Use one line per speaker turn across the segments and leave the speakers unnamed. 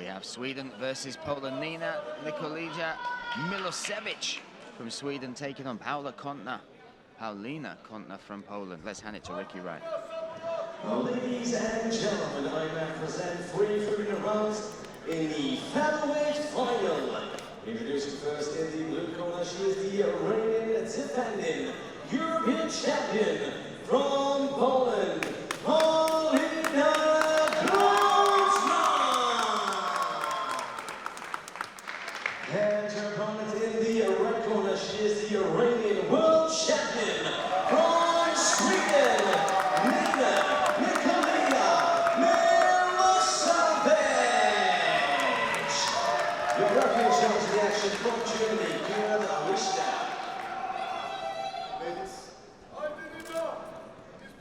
have Sweden versus Poland. Nikolija Milosevic from Sweden taking on Paulina Kontna from Poland. Let's hand it to Ricky Wright.
Ladies and gentlemen, IMMAF present 3 freedom rounds in the featherweight final. Introducing first in the blue corner, she is the reigning defending European champion from Poland, Paulina. And her opponent in the red corner, she is the reigning world champion from Sweden, Nikolija Milosevic. The referee shows the action from Germany, Gerd Richter.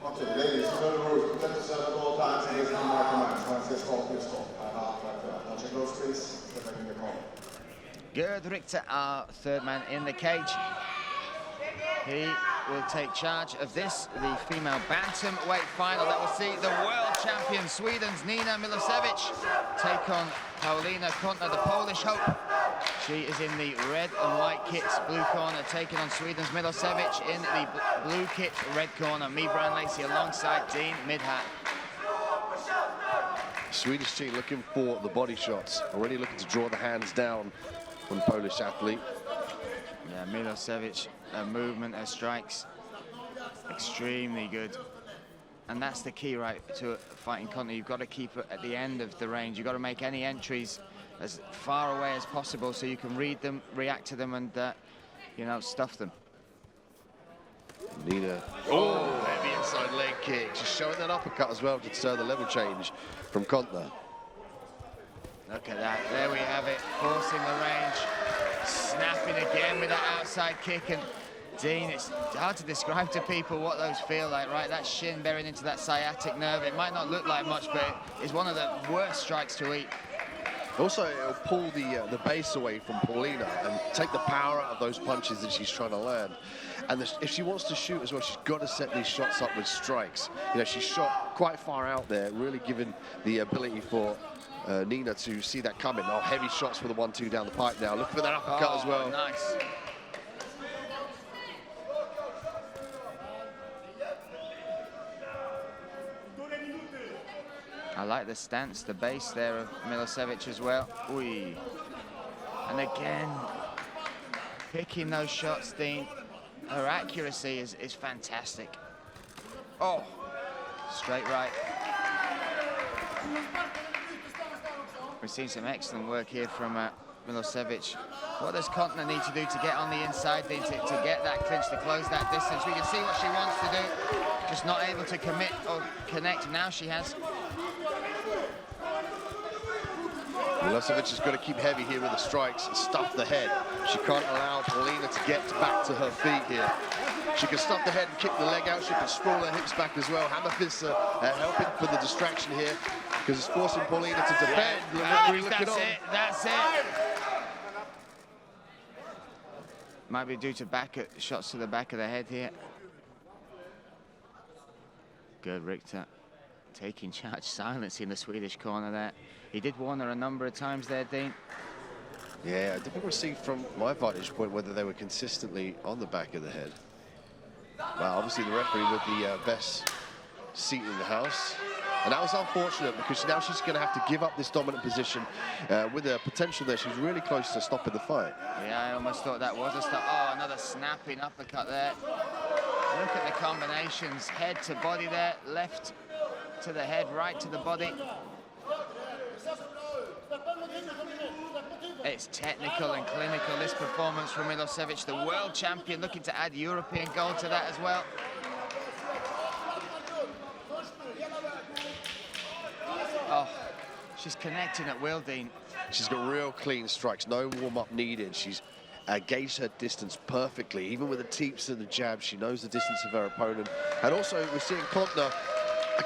Okay, ladies, you know the rules. Protect yourself at all times and there's no more commands. Once they stop, you stop. Don't check those, please. Step back in your corner.
Gerd Richter, our third man in the cage. He will take charge of this, the female bantamweight final that will see the world champion, Sweden's Nina Milosevic, take on Paulina Kontna, the Polish hope. She is in the red and white kits, blue corner, taking on Sweden's Milosevic in the blue kit, red corner. Me, Brian Lacey, alongside Dean Midhat.
Swedish team looking for the body shots, already looking to draw the hands down from the Polish athlete.
Yeah, Milosevic, her movement, her strikes, extremely good. And that's the key, right, to fighting Kontna. You've got to keep it at the end of the range. You've got to make any entries as far away as possible so you can read them, react to them, and, you know, stuff them.
Nina, heavy inside leg kick. She's showing that uppercut as well to stir the level change from Kontna.
Look at that, there we have it, forcing the range, snapping again with that outside kick. And Dean, it's hard to describe to people what those feel like, right? That shin bearing into that sciatic nerve. It might not look like much, but it's one of the worst strikes to eat.
Also, it'll pull the base away from Paulina and take the power out of those punches that she's trying to land. And if she wants to shoot as well, she's got to set these shots up with strikes. You know, she's shot quite far out there, really giving the ability for Nina to see that coming. Oh, heavy shots for the 1-2 down the pipe now. Look for that uppercut as well.
Nice. I like the stance, the base there of Milosevic as well. Ooh. And again, picking those shots, Dean. Her accuracy is fantastic. Oh, straight right. We've seen some excellent work here from Milosevic. What does Kontna need to do to get on the inside, Dean, to get that clinch, to close that distance? We can see what she wants to do, just not able to commit or connect. Now she has.
Milosevic has got to keep heavy here with the strikes and stuff the head. She can't allow Paulina to get back to her feet here. She can stuff the head and kick the leg out. She can sprawl her hips back as well. Hammer fists are helping for the distraction here because it's forcing Paulina to defend.
That's it. Might be due to shots to the back of the head here. Good, Richter taking charge, silencing the Swedish corner there. He did warn her a number of times there, Dean.
Yeah, I didn't see from my vantage point whether they were consistently on the back of the head. Well, obviously the referee with the best seat in the house. And that was unfortunate because now she's going to have to give up this dominant position. With the potential there, she's really close to stopping the fight.
Yeah, I almost thought that was a stop. Oh, another snapping uppercut there. Look at the combinations. Head to body there, left to the head, right to the body. It's technical and clinical, this performance from Milosevic, the world champion, looking to add European gold to that as well. Oh, she's connecting at will, Dean.
She's got real clean strikes, no warm-up needed. She's gauged her distance perfectly. Even with the teeps and the jabs, she knows the distance of her opponent. And also, we're seeing Kontna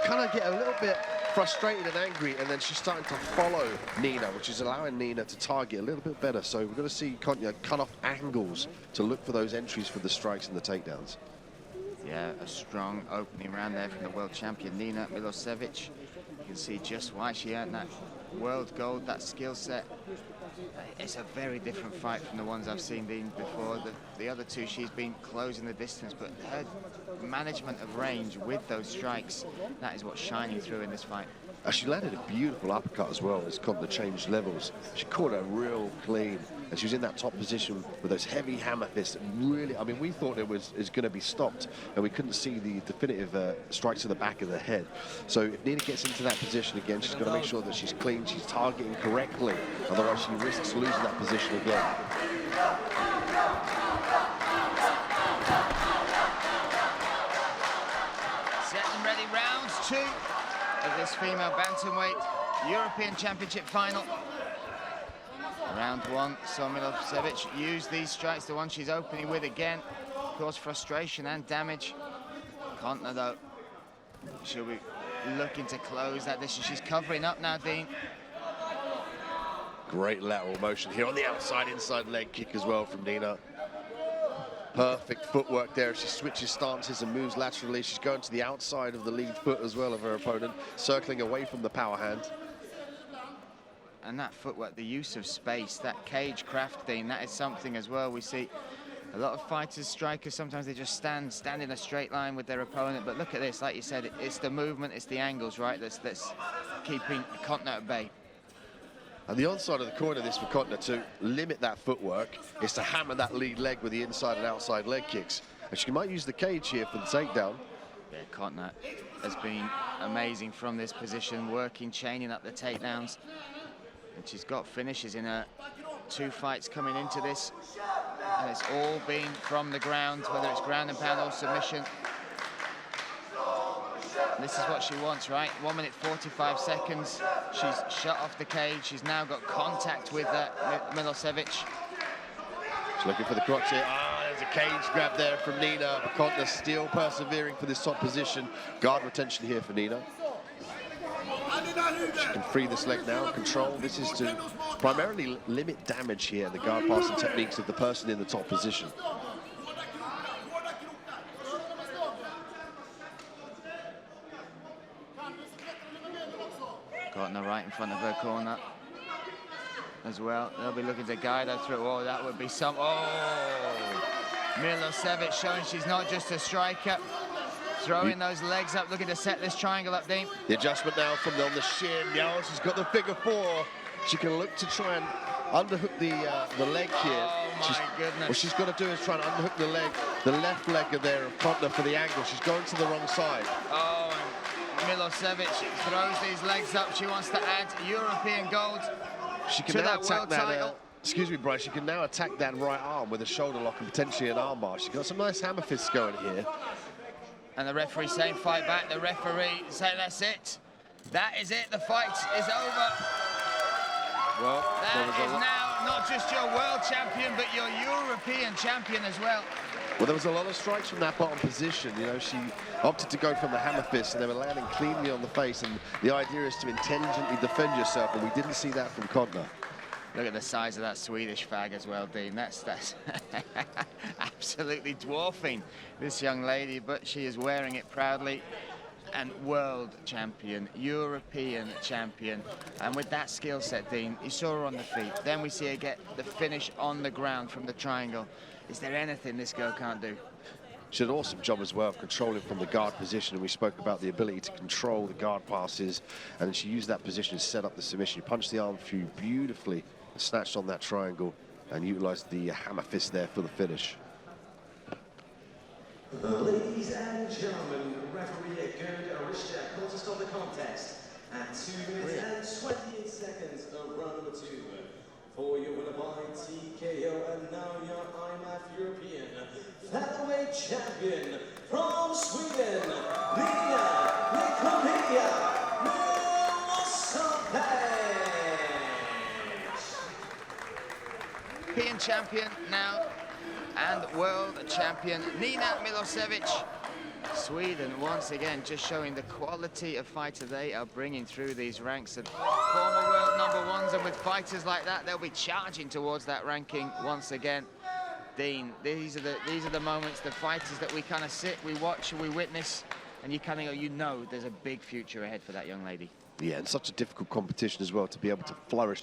kind of get a little bit frustrated and angry, and then she's starting to follow Nina, which is allowing Nina to target a little bit better. So we're going to see Kontna cut off angles to look for those entries for the strikes and the takedowns.
Yeah, a strong opening round there from the world champion, Nina Milosevic. You can see just why she earned that world gold, that skill set. It's a very different fight from the ones I've seen Dean before. The other two, she's been closing the distance, but her management of range with those strikes, that is what's shining through in this fight.
She landed a beautiful uppercut as well as Kontna changed levels. She caught her real clean, and she was in that top position with those heavy hammer fists. Really, I mean, we thought it was going to be stopped, and we couldn't see the definitive strikes to the back of the head. So if Nina gets into that position again, she's got to make sure that she's clean, she's targeting correctly, otherwise she risks losing that position again.
Set and ready, round 2 of this female bantamweight European Championship final. Round 1, so Milosevic used these strikes, the one she's opening with again, caused frustration and damage. Kontna, though, she'll be looking to close that distance. She's covering up now, Dean.
Great lateral motion here on the outside, inside leg kick as well from Nina. Perfect footwork there. She switches stances and moves laterally. She's going to the outside of the lead foot as well of her opponent, circling away from the power hand.
And that footwork, the use of space, that cage craft, Dean, that is something as well. We see a lot of fighters, strikers, sometimes they just stand in a straight line with their opponent. But look at this, like you said, it's the movement, it's the angles, right, that's keeping Kontna at bay.
And the onside of the coin of this for Kontna to limit that footwork is to hammer that lead leg with the inside and outside leg kicks. And she might use the cage here for the takedown.
Yeah, Kontna has been amazing from this position, working, chaining up the takedowns. And she's got finishes in her 2 fights coming into this. And it's all been from the ground, whether it's ground and pound or submission. This is what she wants, right? 1 minute 45 seconds. She's shut off the cage. She's now got contact with Milosevic.
She's looking for the crotch here. Ah, there's a cage grab there from Nina. But Kontna still persevering for this top position. Guard retention here for Nina. She can free this leg now, control. This is to primarily limit damage here, the guard passing techniques of the person in the top position.
Kontna right in front of her corner as well. They'll be looking to guide her through. Oh, that would be some... Oh! Milosevic showing she's not just a striker. Throwing those legs up, looking to set this triangle up, Dean.
The adjustment now from on the shin. Now she's got the figure 4. She can look to try and underhook the leg here.
Oh, my goodness.
What she's got to do is try and underhook the leg, the left leg of there of Kontna for the angle. She's going to the wrong side.
Oh, and Milosevic throws these legs up. She wants to add European gold
She can
to
now
that
attack
world
that.
title.
Excuse me, Bryce. She can now attack that right arm with a shoulder lock and potentially an arm bar. She's got some nice hammer fists going here.
And the referee saying fight back. The referee saying that's it. That is it. The fight is over.
Well,
That is now not just your world champion, but your European champion as well.
Well, there was a lot of strikes from that bottom position. You know, she opted to go from the hammer fist, and they were landing cleanly on the face. And the idea is to intelligently defend yourself, and we didn't see that from Kontna.
Look at the size of that Swedish fag as well, Dean. That's absolutely dwarfing this young lady, but she is wearing it proudly. And world champion, European champion. And with that skill set, Dean, you saw her on the feet. Then we see her get the finish on the ground from the triangle. Is there anything this girl can't do?
She did an awesome job as well of controlling from the guard position, and we spoke about the ability to control the guard passes, and then she used that position to set up the submission. She punched the arm through beautifully, snatched on that triangle, and utilized the hammer fist there for the finish.
Ladies and gentlemen, referee Gerd Arishta calls us on the contest at 2 minutes and 28 seconds of round number 2. For your winner by TKO, and now your IMMAF European featherweight champion from Sweden, Nikolija
European champion now and world champion Nina Milosevic. Sweden once again just showing the quality of fighter they are bringing through these ranks, and former world #1s, and with fighters like that they'll be charging towards that ranking once again. Dean, these are the moments, the fighters that we kind of sit, we watch, we witness, and you kind of go, you know there's a big future ahead for that young lady.
Yeah, and such a difficult competition as well to be able to flourish